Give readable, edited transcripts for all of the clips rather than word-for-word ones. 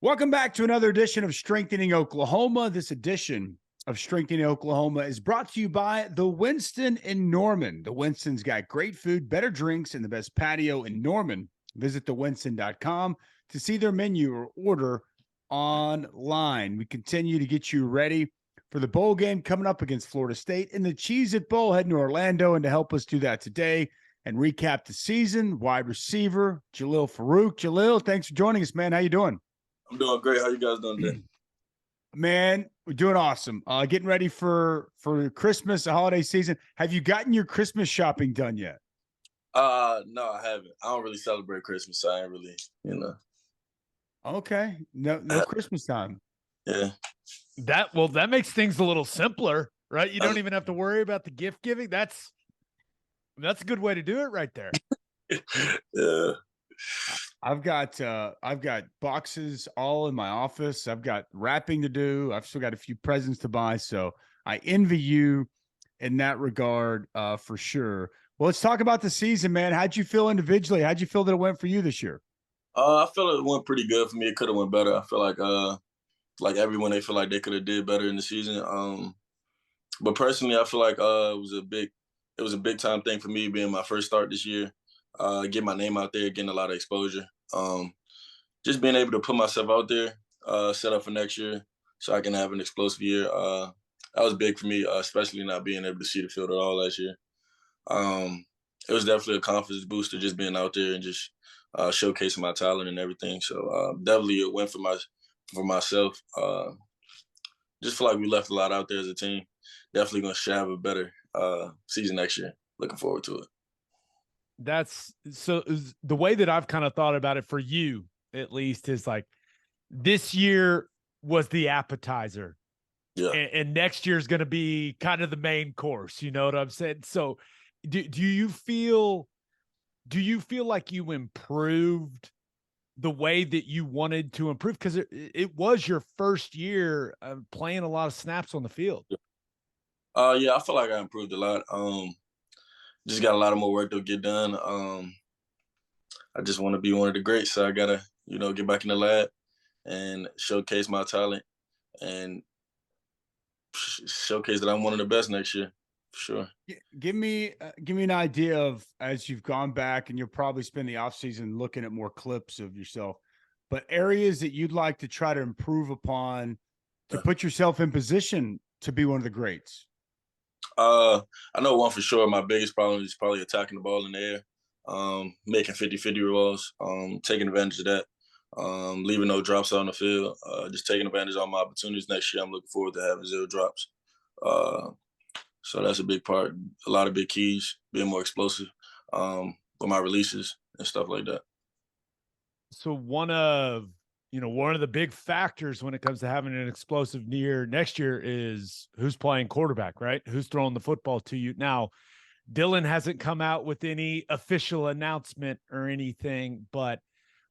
Welcome back to another edition of Strengthening Oklahoma. This edition of Strengthening Oklahoma is brought to you by the Winston in Norman. The Winston's got great food, better drinks, and the best patio in Norman. Visit thewinston.com to see their menu or order online. We continue to get you ready for the bowl game coming up against Florida State and the Cheez-It Bowl heading to Orlando. And to help us do that today and recap the season, wide receiver Jalil Farooq. Jalil, thanks for joining us, man. How you doing? I'm doing great. How you guys doing today? Man, we're doing awesome. Getting ready for Christmas, the holiday season. Have you gotten your Christmas shopping done yet? No, I haven't. I don't really celebrate Christmas, so I ain't really. Okay. No Christmas time. Yeah. That makes things a little simpler, right? You don't even have to worry about the gift giving. That's a good way to do it right there. Yeah. I've got boxes all in my office. I've got wrapping to do. I've still got a few presents to buy. So I envy you in that regard, for sure. Well, let's talk about the season, man. How'd you feel individually? How'd you feel that it went for you this year? I feel it went pretty good for me. It could have went better. I feel like everyone, they feel like they could have did better in the season. But personally, I feel like it was a big time thing for me being my first start this year. Get my name out there, getting a lot of exposure. Just being able to put myself out there, set up for next year so I can have an explosive year. That was big for me, especially not being able to see the field at all last year. It was definitely a confidence booster just being out there and just showcasing my talent and everything. So definitely a win for myself. Just feel like we left a lot out there as a team. Definitely going to have a better season next year. Looking forward to it. That's so the way that I've kind of thought about it for you, at least, is like this year was the appetizer. Yeah. And next year is going to be kind of the main course. You know what I'm saying? So do you feel like you improved the way that you wanted to improve? Because it was your first year playing a lot of snaps on the field. Yeah, I feel like I improved a lot. Just got a lot of more work to get done. I just want to be one of the greats, so I gotta, get back in the lab and showcase my talent and showcase that I'm one of the best next year, for sure. Give me an idea of, as you've gone back and you'll probably spend the offseason looking at more clips of yourself, but areas that you'd like to try to improve upon to put yourself in position to be one of the greats. I know one for sure. My biggest problem is probably attacking the ball in the air, making 50-50 rolls, taking advantage of that, leaving no drops out on the field, just taking advantage of all my opportunities next year. I'm looking forward to having 0 drops. So that's a big part. A lot of big keys, being more explosive with my releases and stuff like that. So one of the big factors when it comes to having an explosive year next year is who's playing quarterback, right? Who's throwing the football to you. Now, Dylan hasn't come out with any official announcement or anything, but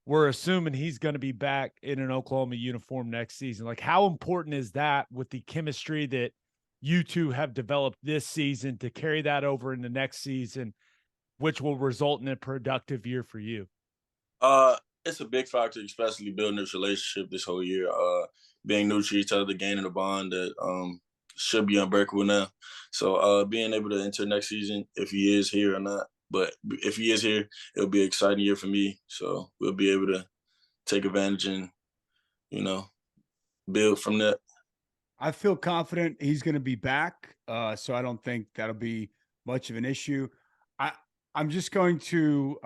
we're assuming he's going to be back in an Oklahoma uniform next season. Like, how important is that with the chemistry that you two have developed this season to carry that over in the next season, which will result in a productive year for you? It's a big factor, especially building this relationship this whole year, being new to each other, gaining a bond that should be unbreakable now. So being able to enter next season, if he is here or not, but if he is here, it'll be an exciting year for me. So we'll be able to take advantage and, build from that. I feel confident he's going to be back, so I don't think that'll be much of an issue. I'm just going to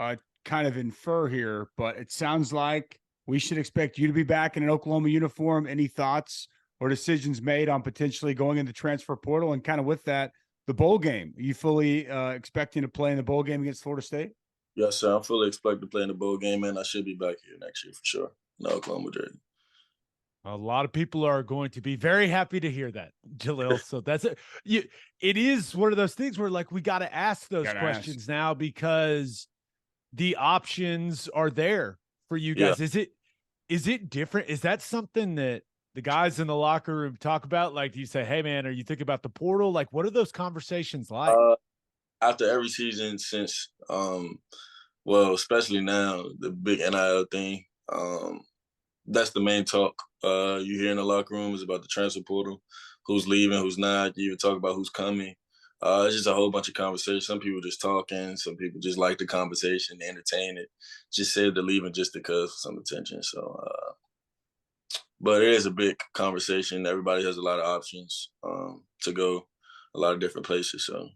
kind of infer here, but it sounds like we should expect you to be back in an Oklahoma uniform. Any thoughts or decisions made on potentially going in the transfer portal? And kind of with that, the bowl game, are you fully expecting to play in the bowl game against Florida State? Yes, sir. I'm fully expecting to play in the bowl game, and I should be back here next year for sure. No Oklahoma jersey. A lot of people are going to be very happy to hear that, Jalil. So that's it. It is one of those things where, like, we got to ask those questions now because the options are there for you guys. Yeah. Is it different? Is that something that the guys in the locker room talk about? Like, do you say, hey man, are you thinking about the portal? Like, what are those conversations like? After every season since, especially now, the big NIL thing, that's the main talk you hear in the locker room is about the transfer portal, who's leaving, who's not. You even talk about who's coming. It's just a whole bunch of conversation. Some people just talking. Some people just like the conversation, entertain it. Just said they're leaving just because for some attention. So, but it is a big conversation. Everybody has a lot of options to go a lot of different places. So,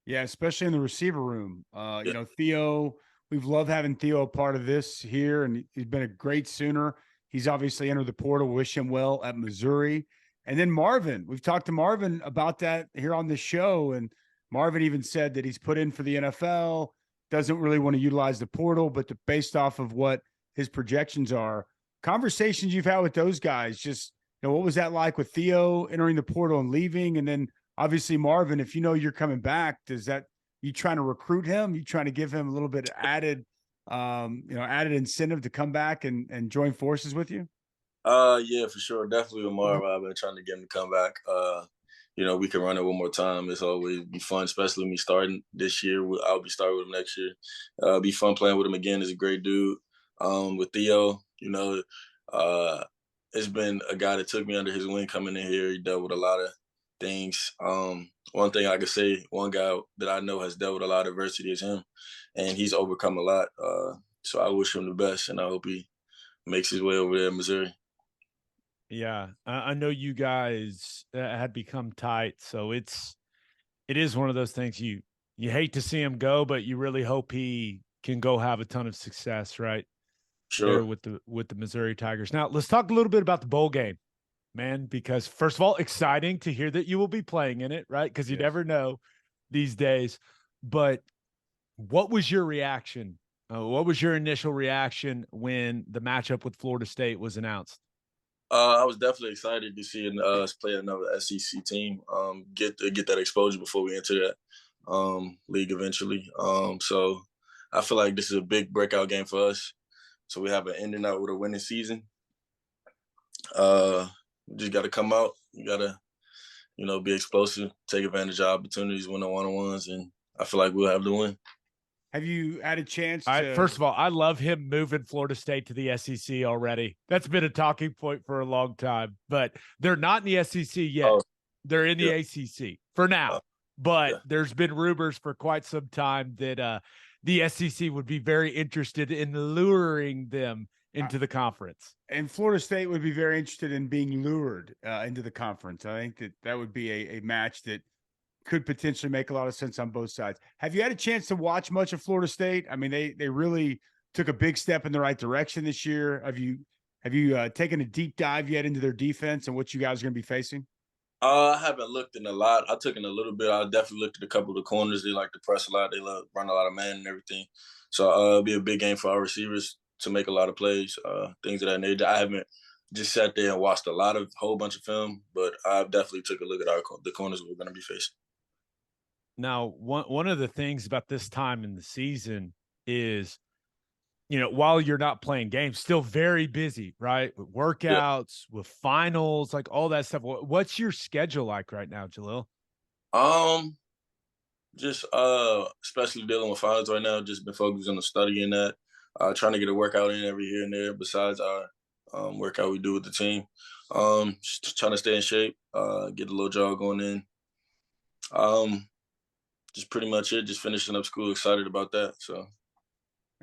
Yeah, especially in the receiver room. yeah. Theo, we've loved having Theo a part of this here, and he's been a great Sooner. He's obviously entered the portal. Wish him well at Missouri. And then Marvin, we've talked to Marvin about that here on the show, and Marvin even said that he's put in for the NFL, doesn't really want to utilize the portal, but based off of what his projections are, conversations you've had with those guys, just what was that like with Theo entering the portal and leaving, and then obviously, Marvin, if you're coming back, does that you trying to recruit him? You trying to give him a little bit of added, added incentive to come back and join forces with you? Yeah, for sure. Definitely with Marv. I've been trying to get him to come back. We can run it one more time. It's always be fun, especially me starting this year. I'll be starting with him next year. Be fun playing with him again. He's a great dude. With Theo, it's been a guy that took me under his wing coming in here. He dealt with a lot of things. One thing I could say, one guy that I know has dealt with a lot of adversity is him, and he's overcome a lot. So I wish him the best, and I hope he makes his way over there in Missouri. Yeah, I know you guys had become tight, so it is one of those things you hate to see him go, but you really hope he can go have a ton of success, right? Sure. There with the Missouri Tigers. Now, let's talk a little bit about the bowl game, man, because first of all, exciting to hear that you will be playing in it, right? Because you never know these days. But what was your reaction? What was your initial reaction when the matchup with Florida State was announced? I was definitely excited to see us play another SEC team. Get that exposure before we enter that league eventually. So I feel like this is a big breakout game for us. So we have an ending out with a winning season. Just got to come out. You got to, be explosive, take advantage of opportunities, win the one-on-ones, and I feel like we'll have the win. Have you had a chance First of all, I love him moving Florida State to the SEC already. That's been a talking point for a long time, but they're not in the SEC yet. Oh, they're in the ACC for now, but yeah. There's been rumors for quite some time that the SEC would be very interested in luring them into the conference. And Florida State would be very interested in being lured into the conference. I think that would be a match that could potentially make a lot of sense on both sides. Have you had a chance to watch much of Florida State? I mean, they really took a big step in the right direction this year. Have you taken a deep dive yet into their defense and what you guys are going to be facing? I haven't looked in a lot. I took in a little bit. I definitely looked at a couple of the corners. They like to press a lot. They love run a lot of man and everything. So it'll be a big game for our receivers to make a lot of plays, things of that nature. I haven't just sat there and watched a whole bunch of film, but I definitely took a look at the corners we're going to be facing. Now, one of the things about this time in the season is, while you're not playing games, still very busy, right? With workouts, with finals, like all that stuff. What's your schedule like right now, Jalil? Just especially dealing with finals right now. Just been focusing on studying that, trying to get a workout in every here and there besides our workout we do with the team. Just trying to stay in shape, get a little jog going in. Just pretty much it. Just finishing up school, excited about that. So,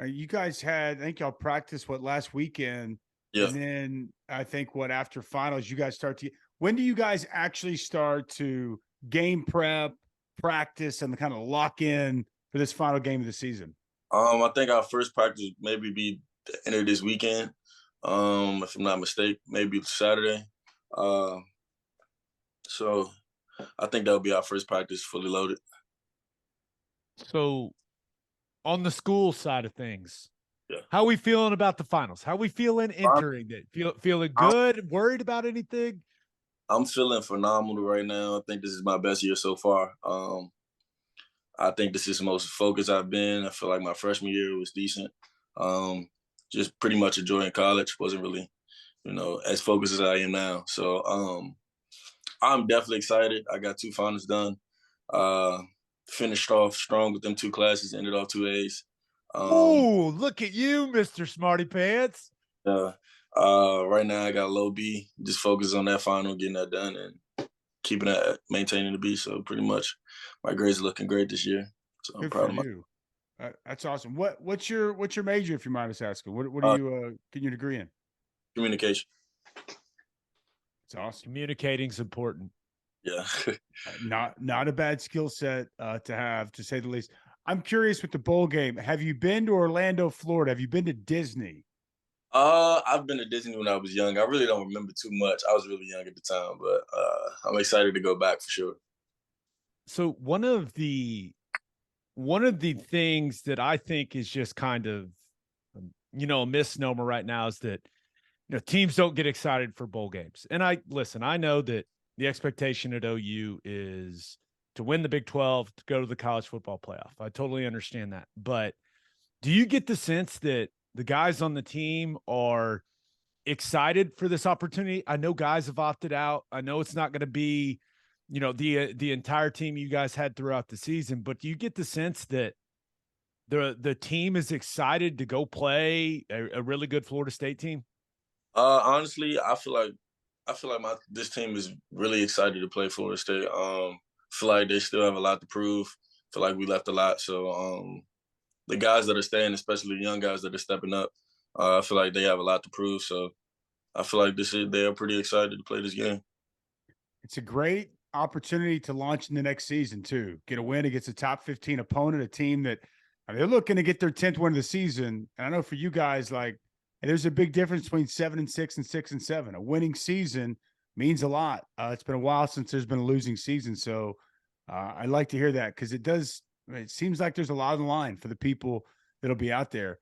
you guys had, I think y'all practiced last weekend, yeah. and then I think after finals, you guys start to. When do you guys actually start to game prep, practice, and kind of lock in for this final game of the season? I think our first practice maybe be the end of this weekend, if I'm not mistaken, maybe Saturday. So I think that'll be our first practice fully loaded. So on the school side of things, yeah. How are we feeling about the finals? How are we feeling entering it? Feeling good? Worried about anything? I'm feeling phenomenal right now. I think this is my best year so far. I think this is the most focused I've been. I feel like my freshman year was decent. Just pretty much enjoying college. Wasn't really, as focused as I am now. So I'm definitely excited. I got 2 finals done. Finished off strong with them 2 classes, ended off 2 A's. Oh, look at you, Mr. Smarty Pants. Right now I got low B. Just focus on that final, getting that done, and keeping that, maintaining the B. So pretty much, my grades are looking great this year. So I'm Good proud for of my. you. That's awesome. What's your major, if you mind us asking? What are Uh, you getting your degree in? Communication. It's awesome. Communicating's important. Yeah. Not a bad skill set to have, to say the least. I'm curious with the bowl game. Have you been to Orlando, Florida? Have you been to Disney? I've been to Disney when I was young. I really don't remember too much. I was really young at the time, but I'm excited to go back for sure. So one of the things that I think is just kind of a misnomer right now is that teams don't get excited for bowl games. And I know that the expectation at OU is to win the Big 12, to go to the college football playoff. I totally understand that. But do you get the sense that the guys on the team are excited for this opportunity? I know guys have opted out. I know it's not going to be, the entire team you guys had throughout the season, but do you get the sense that the team is excited to go play a really good Florida State team? Honestly, I feel like this team is really excited to play Florida State. Feel like they still have a lot to prove. Feel like we left a lot. So the guys that are staying, especially the young guys that are stepping up, I feel like they have a lot to prove. So I feel like they are pretty excited to play this game. It's a great opportunity to launch in the next season too. Get a win against a top 15 opponent, a team that they're looking to get their 10th win of the season. And I know for you guys, like, there's a big difference between 7-6 and 6-7. A winning season means a lot. It's been a while since there's been a losing season, so I like to hear that because it seems like there's a lot on the line for the people that'll be out there.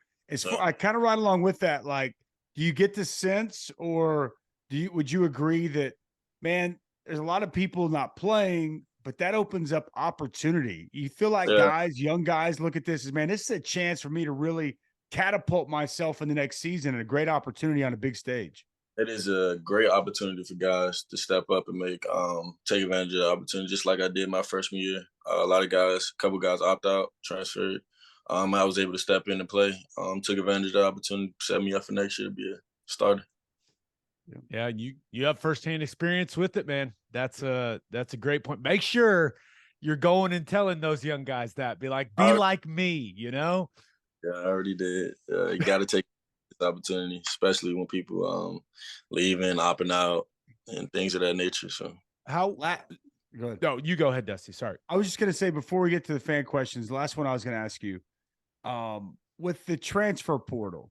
I kind of ride along with that. Like, do you get the sense, or would you agree that, man, there's a lot of people not playing, but that opens up opportunity? You feel like Yeah. young guys look at this as, man, this is a chance for me to really catapult myself in the next season and a great opportunity on a big stage. It is a great opportunity for guys to step up and take advantage of the opportunity, just like I did my freshman year. A couple guys opt out, transferred. I was able to step in and play. Took advantage of the opportunity, set me up for next year to be a starter. Yeah, you have firsthand experience with it, man. That's a great point. Make sure you're going and telling those young guys that. Be like me, Yeah, I already did. You got to take this opportunity, especially when people leaving, opting out, and things of that nature. So Go ahead. No, you go ahead, Dusty. Sorry. I was just going to say, before we get to the fan questions, the last one I was going to ask you, with the transfer portal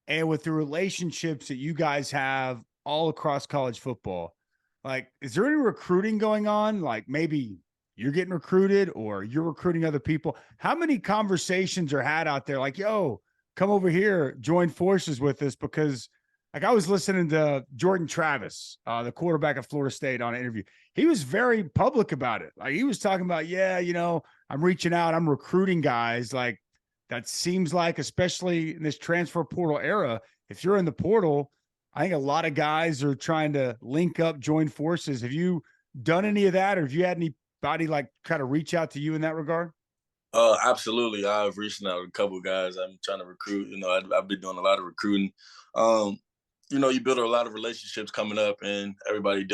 and with the relationships that you guys have all across college football, like, is there any recruiting going on? Like, maybe you're getting recruited or you're recruiting other people. How many conversations are had out there? Like, yo, come over here, join forces with us. Because, like, I was listening to Jordan Travis, the quarterback of Florida State, on an interview. He was very public about it. Like, he was talking about, yeah, I'm reaching out, I'm recruiting guys. Like, that seems like, especially in this transfer portal era, if you're in the portal, I think a lot of guys are trying to link up, join forces. Have you done any of that, or have you had anybody like kind of reach out to you in that regard? Absolutely. I've reached out to a couple of guys I'm trying to recruit. I've been doing a lot of recruiting. Um, you build a lot of relationships coming up, and everybody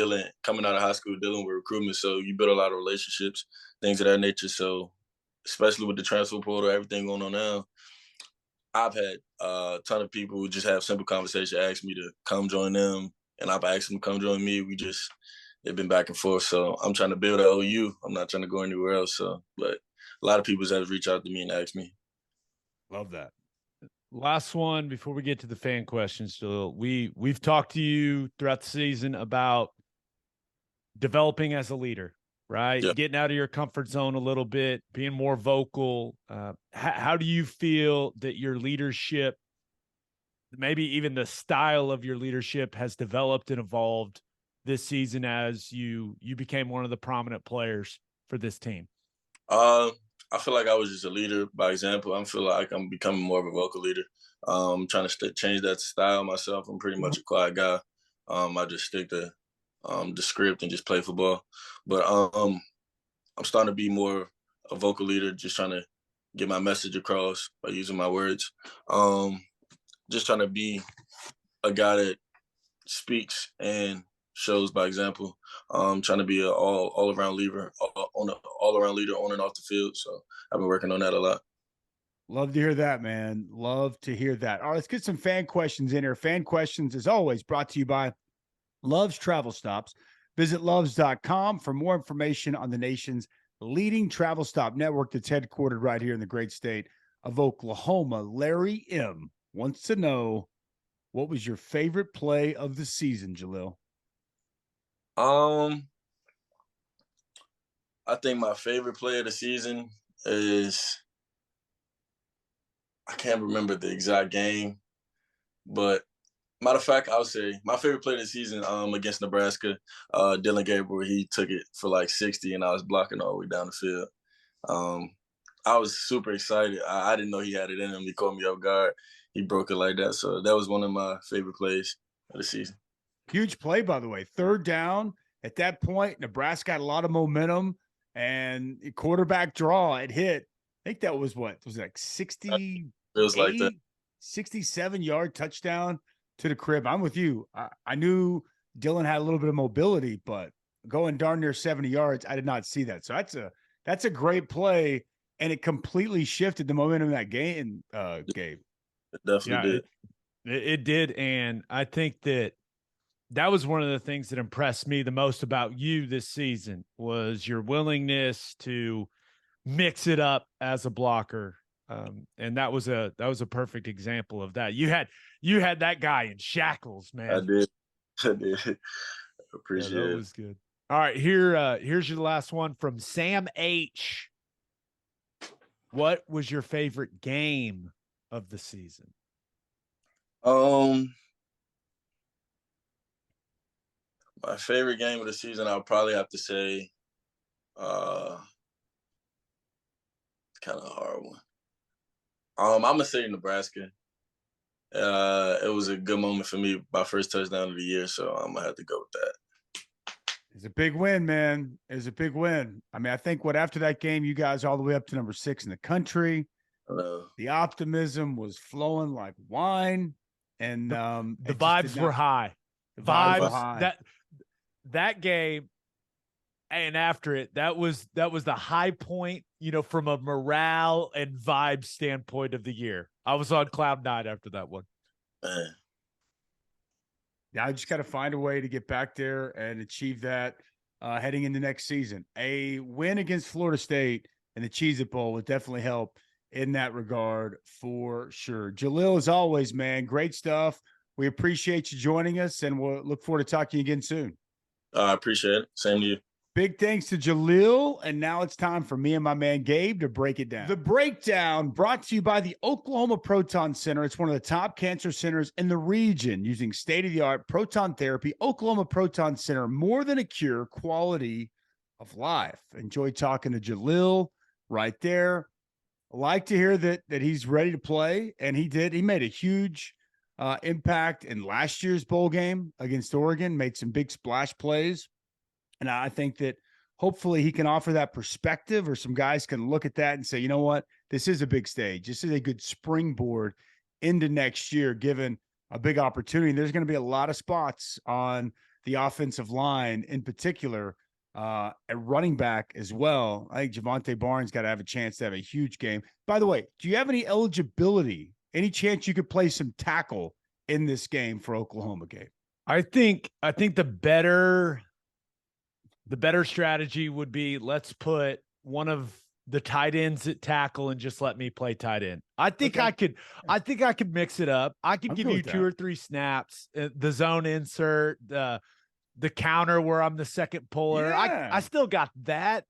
coming out of high school dealing with recruitment. So you build a lot of relationships, things of that nature. So especially with the transfer portal, everything going on now, I've had a ton of people who just have simple conversation, ask me to come join them, and I've asked them to come join me. They've been back and forth. So I'm trying to build at OU. I'm not trying to go anywhere else. So, but a lot of people have reached out to me and asked me. Love that. Last one before we get to the fan questions, Jalil. We've talked to you throughout the season about developing as a leader, right? Yeah. Getting out of your comfort zone a little bit, being more vocal. How do you feel that your leadership, maybe even the style of your leadership, has developed and evolved this season as you became one of the prominent players for this team? I feel like I was just a leader by example. I feel like I'm becoming more of a vocal leader. I'm trying to change that style myself. I'm pretty much a quiet guy. I just stick to the script and just play football. But I'm starting to be more a vocal leader, just trying to get my message across by using my words. Just trying to be a guy that speaks and shows by example. Trying to be an all around leader, all around leader on and off the field. So I've been working on that a lot. Love to hear that, man. Love to hear that. All right, let's get some fan questions in here. Fan questions, as always, brought to you by Love's Travel Stops. Visit loves.com for more information on the nation's leading travel stop network that's headquartered right here in the great state of Oklahoma. Larry M. wants to know, what was your favorite play of the season, Jalil? I think my favorite play of the season is, I can't remember the exact game, but matter of fact, I'll say my favorite play of the season against Nebraska, Dylan Gabe, where he took it for like 60 and I was blocking all the way down the field. I was super excited. I didn't know he had it in him. He caught me off guard. He broke it like that. So that was one of my favorite plays of the season. Huge play, by the way. Third down. At that point, Nebraska had a lot of momentum and quarterback draw. It hit. I think that was what? It was like 60. Feels like that. 67-yard touchdown to the crib. I'm with you. I knew Dylan had a little bit of mobility, but going darn near 70 yards, I did not see that. So that's a great play, and it completely shifted the momentum of that game, Gabe. It definitely did. It did, and I think that was one of the things that impressed me the most about you this season was your willingness to mix it up as a blocker. And that was a perfect example of that. You had that guy in shackles, man. I did. Appreciate it. That was good. All right, here's your last one from Sam H. What was your favorite game of the season? My favorite game of the season, I'll probably have to say, it's kind of a hard one. I'm gonna say Nebraska. It was a good moment for me, my first touchdown of the year, so I'm gonna have to go with that. It's a big win, man. It's a big win. I mean, I think after that game, you guys all the way up to number 6 in the country. The optimism was flowing like wine, and the vibes were high. The vibes were high. That game, and after it, that was the high point, from a morale and vibe standpoint of the year. I was on cloud 9 after that one. Man. Yeah, I just got to find a way to get back there and achieve that heading into next season. A win against Florida State in the Cheez-It Bowl would definitely help in that regard for sure. Jalil, as always, man, great stuff. We appreciate you joining us, and we'll look forward to talking again soon. I appreciate it. Same to you. Big thanks to Jalil, and now it's time for me and my man Gabe to break it down. The breakdown brought to you by the Oklahoma Proton Center. It's one of the top cancer centers in the region using state-of-the-art proton therapy. Oklahoma Proton Center, more than a cure, quality of life. Enjoy talking to Jalil right there. I like to hear that he's ready to play, and he did. He made a huge impact in last year's bowl game against Oregon, made some big splash plays. And I think that hopefully he can offer that perspective, or some guys can look at that and say, you know what, this is a big stage. This is a good springboard into next year, given a big opportunity. There's going to be a lot of spots on the offensive line, in particular, at running back as well. I think Javonte Barnes got to have a chance to have a huge game. By the way, do you have any eligibility, any chance you could play some tackle in this game for Oklahoma, Gabe? I think the better strategy would be, let's put one of the tight ends at tackle and just let me play tight end. I think I could mix it up. I could give you 2 or 3 snaps, the zone insert, the counter where I'm the second puller. Yeah. I still got that,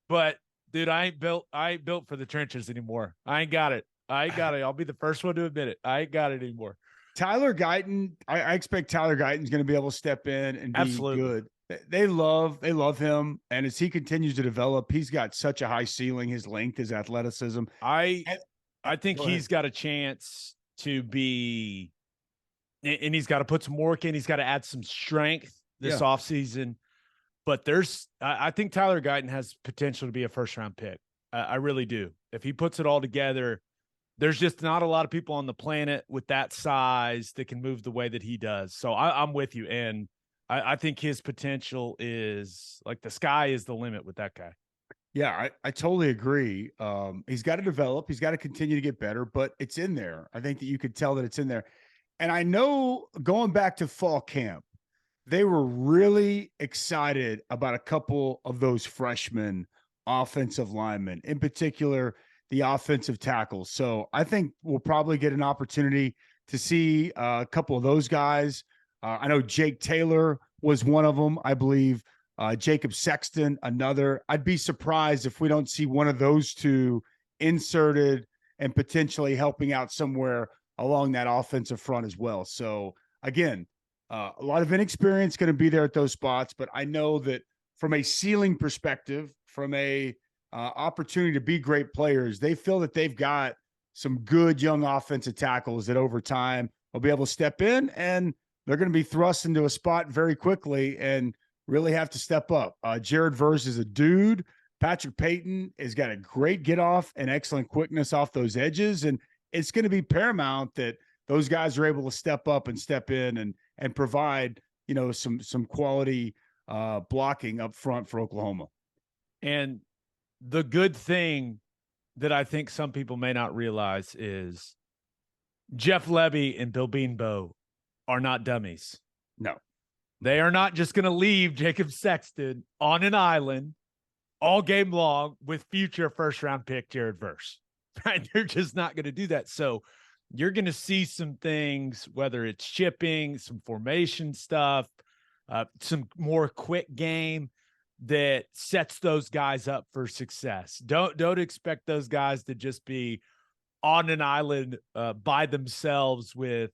but dude, I ain't built for the trenches anymore. I ain't got it. I'll be the first one to admit it. I ain't got it anymore. Tyler Guyton, I expect Tyler Guyton's going to be able to step in and be Absolutely good. They love him, and as he continues to develop, he's got such a high ceiling. His length, his athleticism. I think he's got a chance to be, and he's got to put some work in. He's got to add some strength this offseason. But I think Tyler Guyton has potential to be a first-round pick. I really do. If he puts it all together, there's just not a lot of people on the planet with that size that can move the way that he does. So I'm with you. And I think his potential is like the sky is the limit with that guy. Yeah, I totally agree. He's got to develop. He's got to continue to get better, but it's in there. I think that you could tell that it's in there. And I know going back to fall camp, they were really excited about a couple of those freshman offensive linemen, in particular, the offensive tackles. So I think we'll probably get an opportunity to see a couple of those guys. I know Jake Taylor was one of them, I believe. Jacob Sexton, another. I'd be surprised if we don't see one of those two inserted and potentially helping out somewhere along that offensive front as well. So again, a lot of inexperience going to be there at those spots, but I know that from a ceiling perspective, from a opportunity to be great players, they feel that they've got some good young offensive tackles that over time will be able to step in, and they're going to be thrust into a spot very quickly and really have to step up. Jared Verse is a dude. Patrick Payton has got a great get off and excellent quickness off those edges, and it's going to be paramount that those guys are able to step up and step in and provide, some quality blocking up front for Oklahoma. And the good thing that I think some people may not realize is Jeff Levy and Bill Beanbo are not dummies. No. They are not just going to leave Jacob Sexton on an island all game long with future first-round pick Jared Verse. Right? They're just not going to do that. So you're going to see some things, whether it's shipping, some formation stuff, some more quick game that sets those guys up for success. Don't expect those guys to just be on an island by themselves with,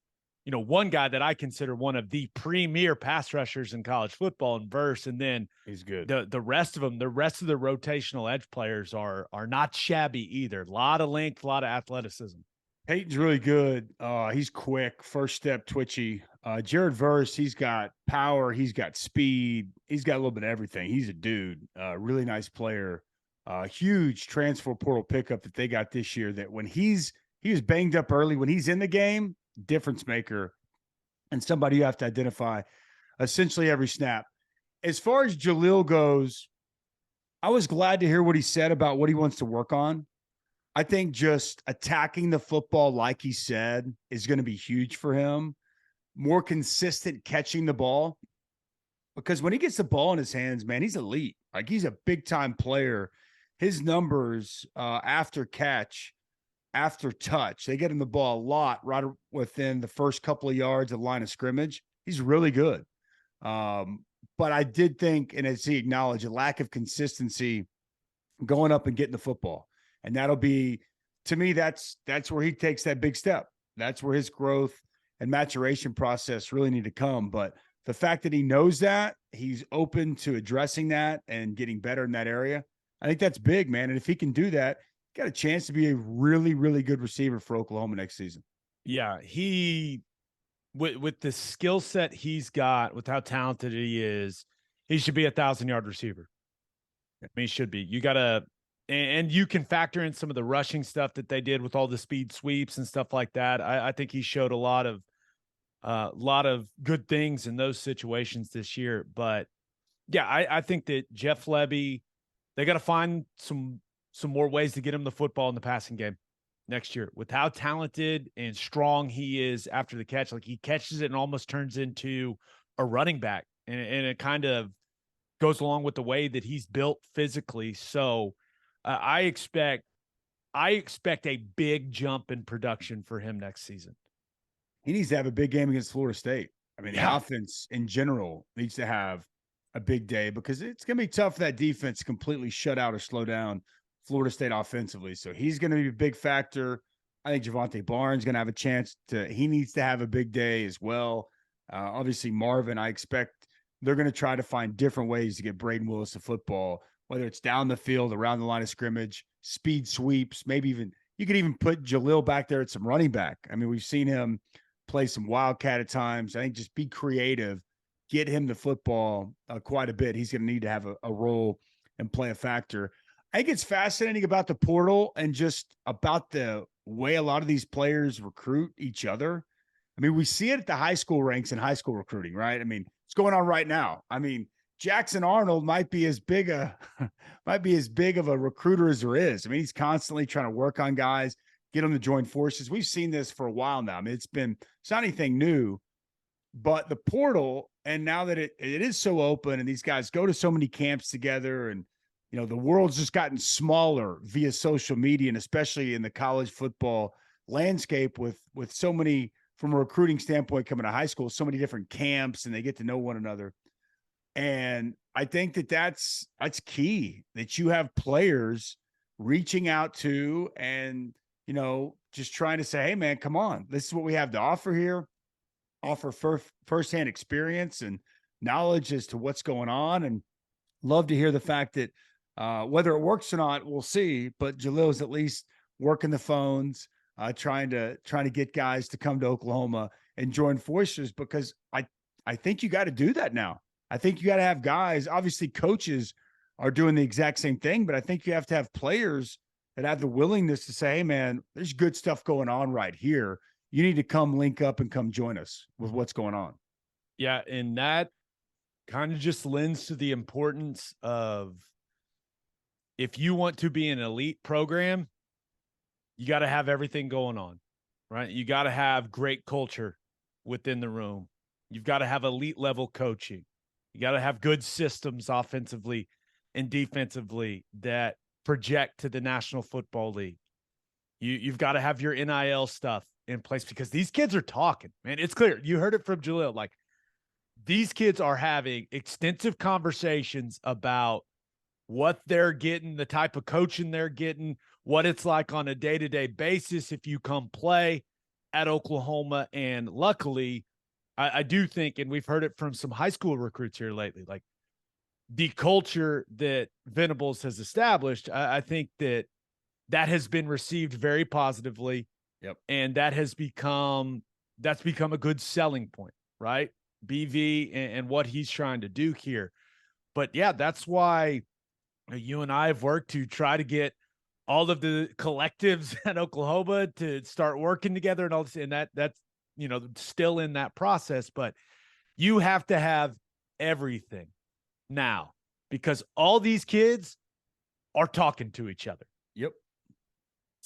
one guy that I consider one of the premier pass rushers in college football in Verse. And then he's good. The rest of them, the rest of the rotational edge players are not shabby either. A lot of length, a lot of athleticism. Peyton's really good. He's quick, first step, twitchy. Jared Verse, he's got power, he's got speed, he's got a little bit of everything. He's a dude, really nice player. Huge transfer portal pickup that they got this year. That when he was banged up early, when he's in the game, difference maker, and somebody you have to identify essentially every snap. As far as Jalil goes, I was glad to hear what he said about what he wants to work on. I think just attacking the football, like he said, is going to be huge for him. More consistent catching the ball, because when he gets the ball in his hands, man, he's elite. Like, he's a big time player. His numbers after catch, after touch, they get him the ball a lot right within the first couple of yards of the line of scrimmage. He's really good. But I did think, and as he acknowledged, a lack of consistency going up and getting the football. And that'll be, to me, that's where he takes that big step. That's where his growth and maturation process really need to come. But the fact that he knows that, he's open to addressing that and getting better in that area, I think that's big, man. And if he can do that, got a chance to be a really, really good receiver for Oklahoma next season. Yeah, he, with the skill set he's got, with how talented he is, he should be a 1,000-yard receiver. I mean, he should be. You got to, and you can factor in some of the rushing stuff that they did with all the speed sweeps and stuff like that. I think he showed a lot of good things in those situations this year. But yeah, I think that Jeff Levy, they got to find some more ways to get him the football in the passing game next year. With how talented and strong he is after the catch, like, he catches it and almost turns into a running back, and it kind of goes along with the way that he's built physically. So I expect a big jump in production for him next season. He needs to have a big game against Florida State. I mean, Yeah. The offense in general needs to have a big day, because it's going to be tough for that defense to completely shut out or slow down Florida State offensively. So he's going to be a big factor. I think Javante Barnes is going to have a chance he needs to have a big day as well. Obviously, Marvin, I expect they're going to try to find different ways to get Braden Willis the football, whether it's down the field, around the line of scrimmage, speed sweeps, maybe even you could even put Jalil back there at some running back. I mean, we've seen him play some wildcat at times. I think just be creative, get him the football quite a bit. He's going to need to have a role and play a factor. I think it's fascinating about the portal and just about the way a lot of these players recruit each other. I mean, we see it at the high school ranks in high school recruiting, right? I mean, it's going on right now. I mean, Jackson Arnold might be as big of a recruiter as there is. I mean, he's constantly trying to work on guys, get them to join forces. We've seen this for a while now. I mean, it's not anything new, but the portal, and now that it is so open and these guys go to so many camps together, and the world's just gotten smaller via social media, and especially in the college football landscape with so many, from a recruiting standpoint, coming to high school, so many different camps, and they get to know one another. And I think that's key, that you have players reaching out to and, just trying to say, hey man, come on, this is what we have to offer here. Offer firsthand experience and knowledge as to what's going on. And love to hear the fact that whether it works or not, we'll see. But Jalil's at least working the phones, trying to get guys to come to Oklahoma and join forces, because I think you got to do that now. I think you got to have guys. Obviously, coaches are doing the exact same thing, but I think you have to have players that have the willingness to say, hey, man, there's good stuff going on right here. You need to come link up and come join us with what's going on. Yeah, and that kind of just lends to the importance of, if you want to be an elite program, you got to have everything going on, right? You got to have great culture within the room. You've got to have elite level coaching. You got to have good systems offensively and defensively that project to the National Football League. You've got to have your NIL stuff in place, because these kids are talking, man. It's clear. You heard it from Jalil. Like, these kids are having extensive conversations about what they're getting, the type of coaching they're getting, what it's like on a day-to-day basis if you come play at Oklahoma. And luckily, I do think, and we've heard it from some high school recruits here lately, like the culture that Venables has established, I think that has been received very positively. Yep. And that's become a good selling point, right? BV and what he's trying to do here. But yeah, that's why you and I have worked to try to get all of the collectives at Oklahoma to start working together and all this, and that's still in that process. But you have to have everything now, because all these kids are talking to each other. Yep.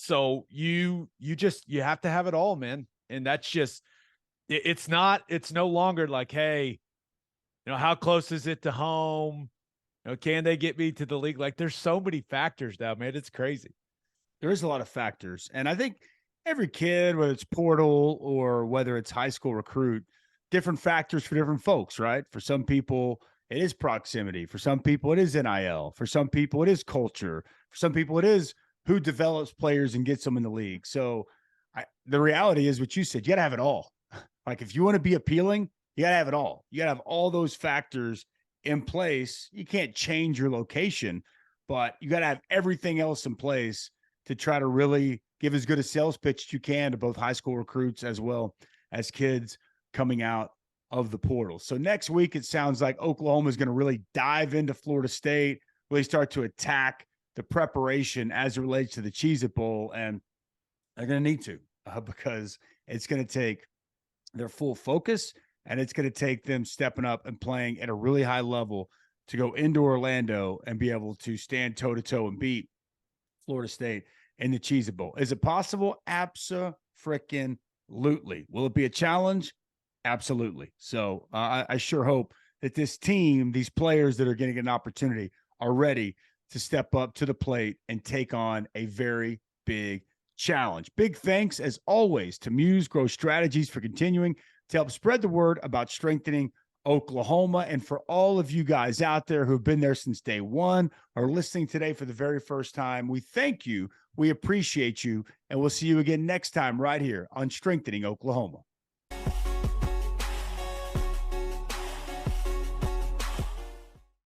So you have to have it all, man. And that's just, it's no longer like, hey, how close is it to home? Can they get me to the league? Like, there's so many factors now, man. It's crazy. There is a lot of factors. And I think every kid, whether it's portal or whether it's high school recruit, different factors for different folks, right? For some people, it is proximity. For some people, it is NIL. For some people, it is culture. For some people, it is who develops players and gets them in the league. So the reality is what you said, you got to have it all. Like, if you want to be appealing, you got to have it all. You got to have all those factors in place. You can't change your location, but you got to have everything else in place to try to really give as good a sales pitch as you can to both high school recruits as well as kids coming out of the portal. So next week, it sounds like Oklahoma is going to really dive into Florida State, really start to attack the preparation as it relates to the Cheez-It Bowl. And they're going to need to, because it's going to take their full focus, and it's going to take them stepping up and playing at a really high level to go into Orlando and be able to stand toe-to-toe and beat Florida State in the Cheez-It Bowl. Is it possible? Abso-freaking-lutely. Will it be a challenge? Absolutely. So I sure hope that this team, these players that are getting an opportunity, are ready to step up to the plate and take on a very big challenge. Big thanks, as always, to Muse Growth Strategies for continuing to help spread the word about strengthening Oklahoma. And for all of you guys out there who've been there since day one or listening today for the very first time, we thank you. We appreciate you. And we'll see you again next time right here on Strengthening Oklahoma.